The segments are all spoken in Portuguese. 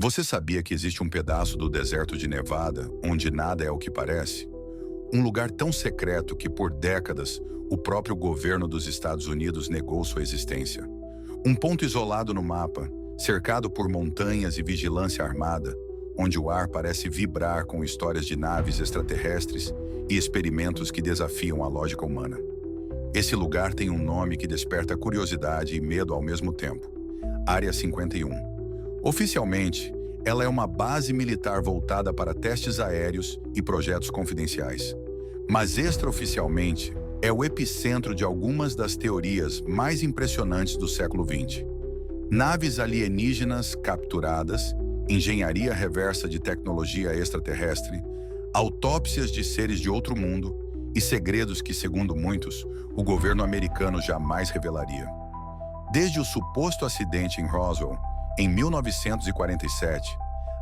Você sabia que existe um pedaço do deserto de Nevada onde nada é o que parece? Um lugar tão secreto que, por décadas, o próprio governo dos Estados Unidos negou sua existência. Um ponto isolado no mapa, cercado por montanhas e vigilância armada, onde o ar parece vibrar com histórias de naves extraterrestres e experimentos que desafiam a lógica humana. Esse lugar tem um nome que desperta curiosidade e medo ao mesmo tempo: Área 51. Oficialmente, ela é uma base militar voltada para testes aéreos e projetos confidenciais. Mas extraoficialmente, é o epicentro de algumas das teorias mais impressionantes do século XX. Naves alienígenas capturadas, engenharia reversa de tecnologia extraterrestre, autópsias de seres de outro mundo e segredos que, segundo muitos, o governo americano jamais revelaria. Desde o suposto acidente em Roswell, em 1947,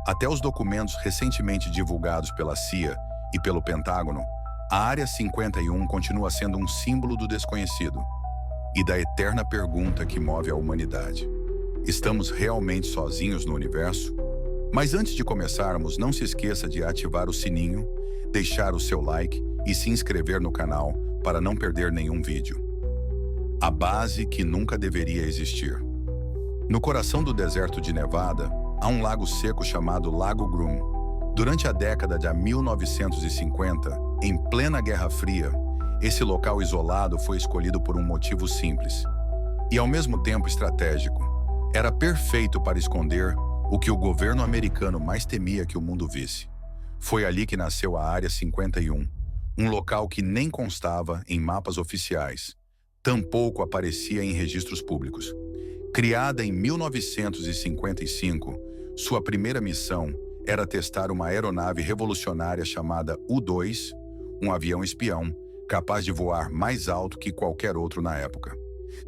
até os documentos recentemente divulgados pela CIA e pelo Pentágono, a Área 51 continua sendo um símbolo do desconhecido e da eterna pergunta que move a humanidade: estamos realmente sozinhos no universo? Mas antes de começarmos, não se esqueça de ativar o sininho, deixar o seu like e se inscrever no canal para não perder nenhum vídeo. A base que nunca deveria existir. No coração do deserto de Nevada, há um lago seco chamado Lago Groom. Durante a década de 1950, em plena Guerra Fria, esse local isolado foi escolhido por um motivo simples e, ao mesmo tempo, estratégico. Era perfeito para esconder o que o governo americano mais temia que o mundo visse. Foi ali que nasceu a Área 51, um local que nem constava em mapas oficiais, tampouco aparecia em registros públicos. Criada em 1955, sua primeira missão era testar uma aeronave revolucionária chamada U-2, um avião espião capaz de voar mais alto que qualquer outro na época.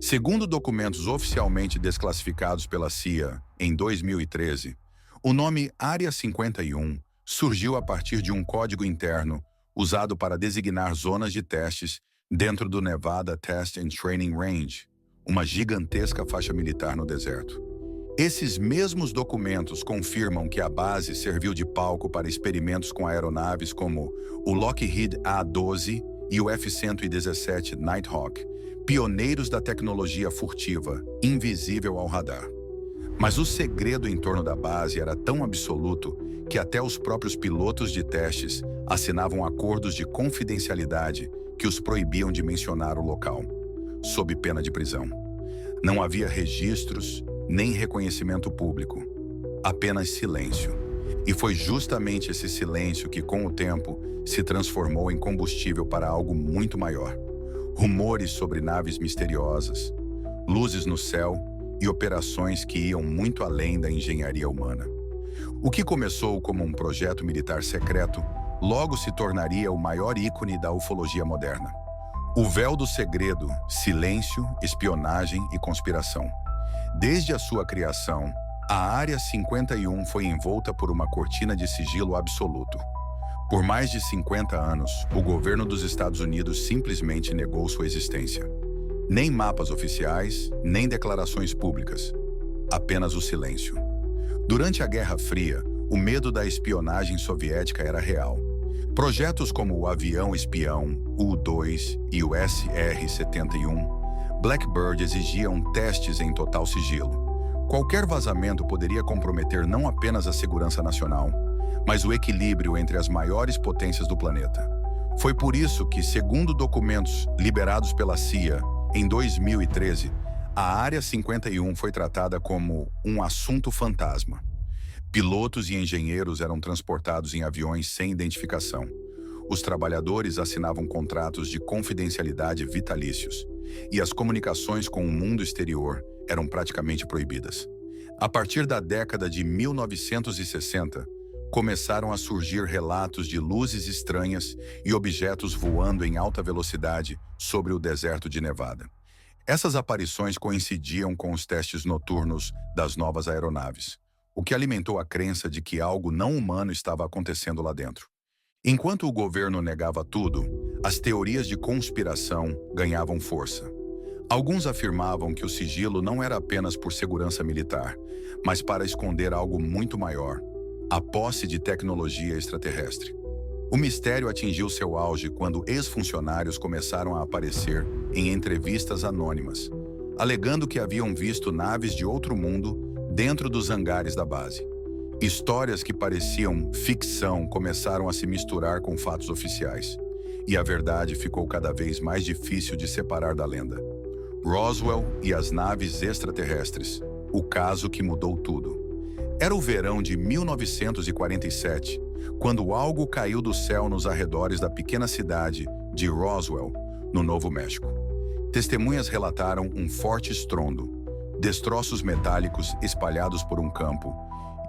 Segundo documentos oficialmente desclassificados pela CIA em 2013, o nome Área 51 surgiu a partir de um código interno usado para designar zonas de testes dentro do Nevada Test and Training Range, uma gigantesca faixa militar no deserto. Esses mesmos documentos confirmam que a base serviu de palco para experimentos com aeronaves como o Lockheed A-12 e o F-117 Nighthawk, pioneiros da tecnologia furtiva, invisível ao radar. Mas o segredo em torno da base era tão absoluto que até os próprios pilotos de testes assinavam acordos de confidencialidade que os proibiam de mencionar o local, sob pena de prisão. Não havia registros nem reconhecimento público, apenas silêncio. E foi justamente esse silêncio que, com o tempo, se transformou em combustível para algo muito maior. Rumores sobre naves misteriosas, luzes no céu e operações que iam muito além da engenharia humana. O que começou como um projeto militar secreto, logo se tornaria o maior ícone da ufologia moderna. O véu do segredo, silêncio, espionagem e conspiração. Desde a sua criação, a Área 51 foi envolta por uma cortina de sigilo absoluto. Por mais de 50 anos, o governo dos Estados Unidos simplesmente negou sua existência. Nem mapas oficiais, nem declarações públicas. Apenas o silêncio. Durante a Guerra Fria, o medo da espionagem soviética era real. Projetos como o avião espião U-2 e o SR-71 Blackbird exigiam testes em total sigilo. Qualquer vazamento poderia comprometer não apenas a segurança nacional, mas o equilíbrio entre as maiores potências do planeta. Foi por isso que, segundo documentos liberados pela CIA em 2013, a Área 51 foi tratada como um assunto fantasma. Pilotos e engenheiros eram transportados em aviões sem identificação. Os trabalhadores assinavam contratos de confidencialidade vitalícios, e as comunicações com o mundo exterior eram praticamente proibidas. A partir da década de 1960, começaram a surgir relatos de luzes estranhas e objetos voando em alta velocidade sobre o deserto de Nevada. Essas aparições coincidiam com os testes noturnos das novas aeronaves, o que alimentou a crença de que algo não humano estava acontecendo lá dentro. Enquanto o governo negava tudo, as teorias de conspiração ganhavam força. Alguns afirmavam que o sigilo não era apenas por segurança militar, mas para esconder algo muito maior: a posse de tecnologia extraterrestre. O mistério atingiu seu auge quando ex-funcionários começaram a aparecer em entrevistas anônimas, alegando que haviam visto naves de outro mundo dentro dos hangares da base. Histórias que pareciam ficção começaram a se misturar com fatos oficiais, e a verdade ficou cada vez mais difícil de separar da lenda. Roswell e as naves extraterrestres, o caso que mudou tudo. Era o verão de 1947, quando algo caiu do céu nos arredores da pequena cidade de Roswell, no Novo México. Testemunhas relataram um forte estrondo, destroços metálicos espalhados por um campo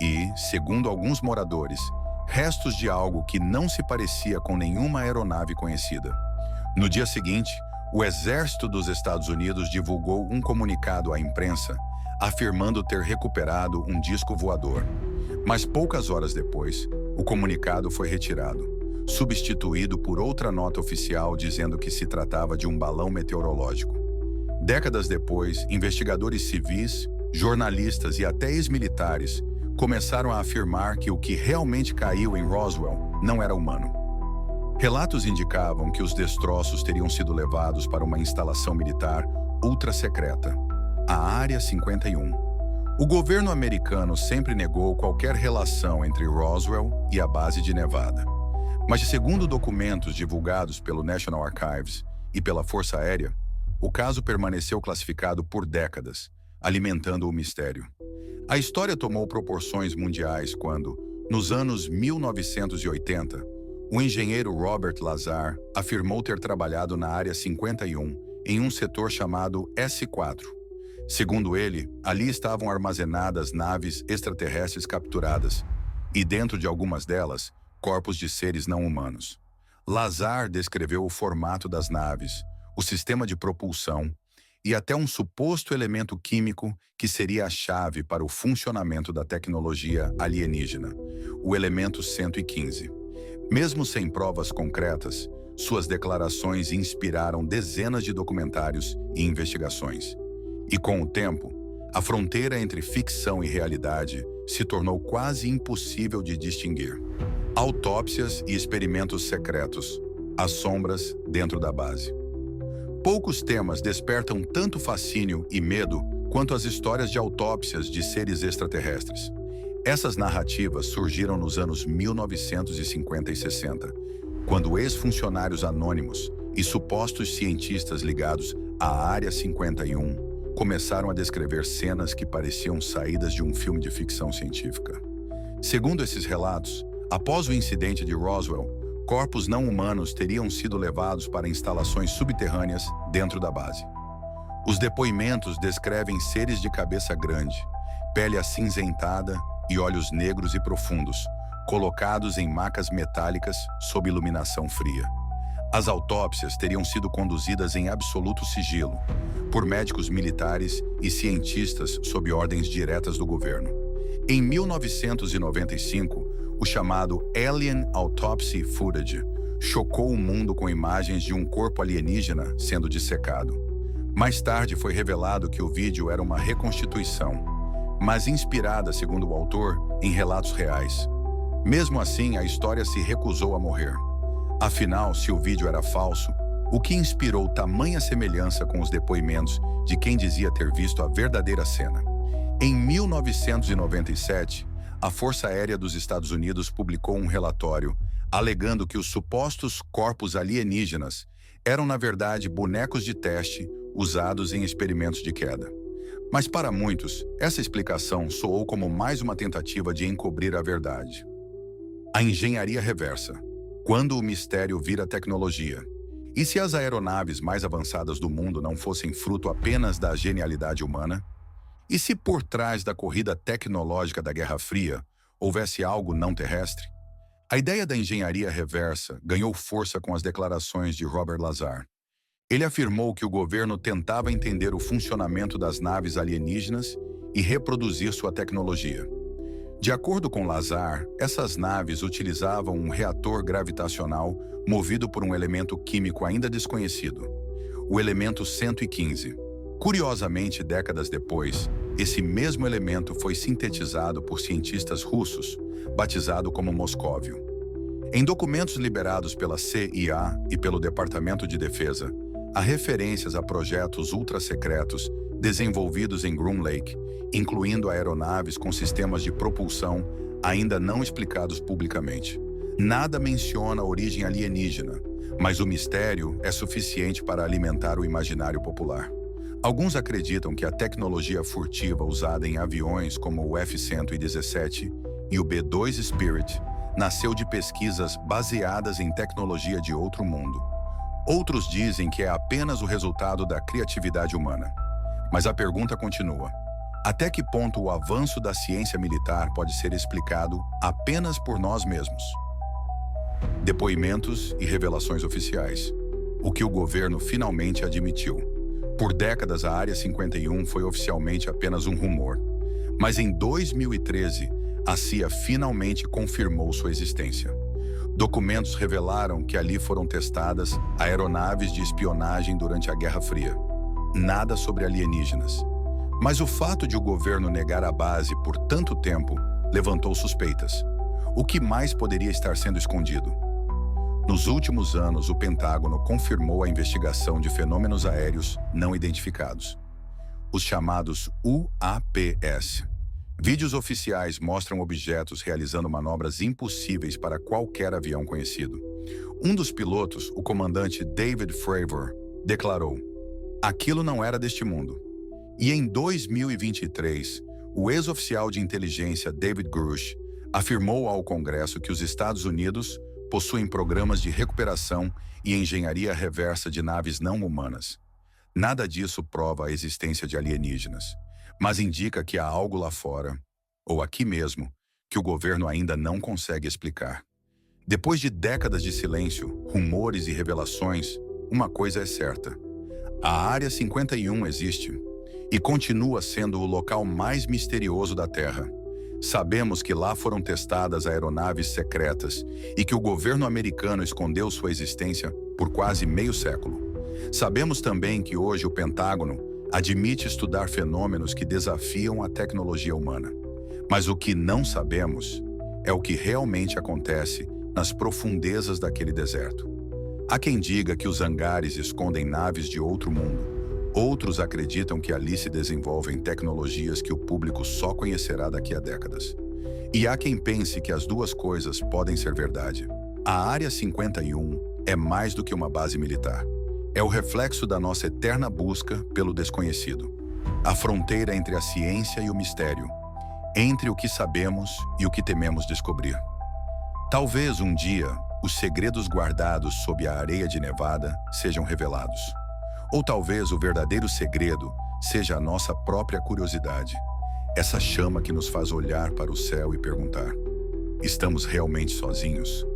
e, segundo alguns moradores, restos de algo que não se parecia com nenhuma aeronave conhecida. No dia seguinte, o Exército dos Estados Unidos divulgou um comunicado à imprensa afirmando ter recuperado um disco voador. Mas poucas horas depois, o comunicado foi retirado, substituído por outra nota oficial dizendo que se tratava de um balão meteorológico. Décadas depois, investigadores civis, jornalistas e até ex-militares começaram a afirmar que o que realmente caiu em Roswell não era humano. Relatos indicavam que os destroços teriam sido levados para uma instalação militar ultra-secreta, a Área 51. O governo americano sempre negou qualquer relação entre Roswell e a base de Nevada. Mas, segundo documentos divulgados pelo National Archives e pela Força Aérea, o caso permaneceu classificado por décadas, alimentando o mistério. A história tomou proporções mundiais quando, nos anos 1980, o engenheiro Robert Lazar afirmou ter trabalhado na Área 51 em um setor chamado S4. Segundo ele, ali estavam armazenadas naves extraterrestres capturadas e, dentro de algumas delas, corpos de seres não humanos. Lazar descreveu o formato das naves, o sistema de propulsão e até um suposto elemento químico que seria a chave para o funcionamento da tecnologia alienígena, o elemento 115. Mesmo sem provas concretas, suas declarações inspiraram dezenas de documentários e investigações. E com o tempo, a fronteira entre ficção e realidade se tornou quase impossível de distinguir. Autópsias e experimentos secretos, as sombras dentro da base. Poucos temas despertam tanto fascínio e medo quanto as histórias de autópsias de seres extraterrestres. Essas narrativas surgiram nos anos 1950 e 60, quando ex-funcionários anônimos e supostos cientistas ligados à Área 51 começaram a descrever cenas que pareciam saídas de um filme de ficção científica. Segundo esses relatos, após o incidente de Roswell, corpos não humanos teriam sido levados para instalações subterrâneas dentro da base. Os depoimentos descrevem seres de cabeça grande, pele acinzentada e olhos negros e profundos, colocados em macas metálicas sob iluminação fria. As autópsias teriam sido conduzidas em absoluto sigilo, por médicos militares e cientistas sob ordens diretas do governo. Em 1995, o chamado Alien Autopsy Footage chocou o mundo com imagens de um corpo alienígena sendo dissecado. Mais tarde foi revelado que o vídeo era uma reconstituição, mas inspirada, segundo o autor, em relatos reais. Mesmo assim, a história se recusou a morrer. Afinal, se o vídeo era falso, o que inspirou tamanha semelhança com os depoimentos de quem dizia ter visto a verdadeira cena? Em 1997, a Força Aérea dos Estados Unidos publicou um relatório alegando que os supostos corpos alienígenas eram, na verdade, bonecos de teste usados em experimentos de queda. Mas para muitos, essa explicação soou como mais uma tentativa de encobrir a verdade. A engenharia reversa. Quando o mistério vira tecnologia. E se as aeronaves mais avançadas do mundo não fossem fruto apenas da genialidade humana? E se por trás da corrida tecnológica da Guerra Fria houvesse algo não terrestre? A ideia da engenharia reversa ganhou força com as declarações de Robert Lazar. Ele afirmou que o governo tentava entender o funcionamento das naves alienígenas e reproduzir sua tecnologia. De acordo com Lazar, essas naves utilizavam um reator gravitacional movido por um elemento químico ainda desconhecido, o elemento 115. Curiosamente, décadas depois, esse mesmo elemento foi sintetizado por cientistas russos, batizado como moscóvio. Em documentos liberados pela CIA e pelo Departamento de Defesa, há referências a projetos ultra-secretos desenvolvidos em Groom Lake, incluindo aeronaves com sistemas de propulsão ainda não explicados publicamente. Nada menciona a origem alienígena, mas o mistério é suficiente para alimentar o imaginário popular. Alguns acreditam que a tecnologia furtiva usada em aviões como o F-117 e o B-2 Spirit nasceu de pesquisas baseadas em tecnologia de outro mundo. Outros dizem que é apenas o resultado da criatividade humana. Mas a pergunta continua: até que ponto o avanço da ciência militar pode ser explicado apenas por nós mesmos? Depoimentos e revelações oficiais. O que o governo finalmente admitiu. Por décadas, a Área 51 foi oficialmente apenas um rumor. Mas em 2013, a CIA finalmente confirmou sua existência. Documentos revelaram que ali foram testadas aeronaves de espionagem durante a Guerra Fria. Nada sobre alienígenas. Mas o fato de o governo negar a base por tanto tempo levantou suspeitas. O que mais poderia estar sendo escondido? Nos últimos anos, o Pentágono confirmou a investigação de fenômenos aéreos não identificados, os chamados UAPs. Vídeos oficiais mostram objetos realizando manobras impossíveis para qualquer avião conhecido. Um dos pilotos, o comandante David Fravor, declarou: "Aquilo não era deste mundo." E em 2023, o ex-oficial de inteligência David Grush afirmou ao Congresso que os Estados Unidos possuem programas de recuperação e engenharia reversa de naves não humanas. Nada disso prova a existência de alienígenas, mas indica que há algo lá fora, ou aqui mesmo, que o governo ainda não consegue explicar. Depois de décadas de silêncio, rumores e revelações, uma coisa é certa: a Área 51 existe e continua sendo o local mais misterioso da Terra. Sabemos que lá foram testadas aeronaves secretas e que o governo americano escondeu sua existência por quase meio século. Sabemos também que hoje o Pentágono admite estudar fenômenos que desafiam a tecnologia humana. Mas o que não sabemos é o que realmente acontece nas profundezas daquele deserto. Há quem diga que os hangares escondem naves de outro mundo. Outros acreditam que ali se desenvolvem tecnologias que o público só conhecerá daqui a décadas. E há quem pense que as duas coisas podem ser verdade. A Área 51 é mais do que uma base militar. É o reflexo da nossa eterna busca pelo desconhecido. A fronteira entre a ciência e o mistério. Entre o que sabemos e o que tememos descobrir. Talvez um dia os segredos guardados sob a areia de Nevada sejam revelados. Ou talvez o verdadeiro segredo seja a nossa própria curiosidade, essa chama que nos faz olhar para o céu e perguntar: estamos realmente sozinhos?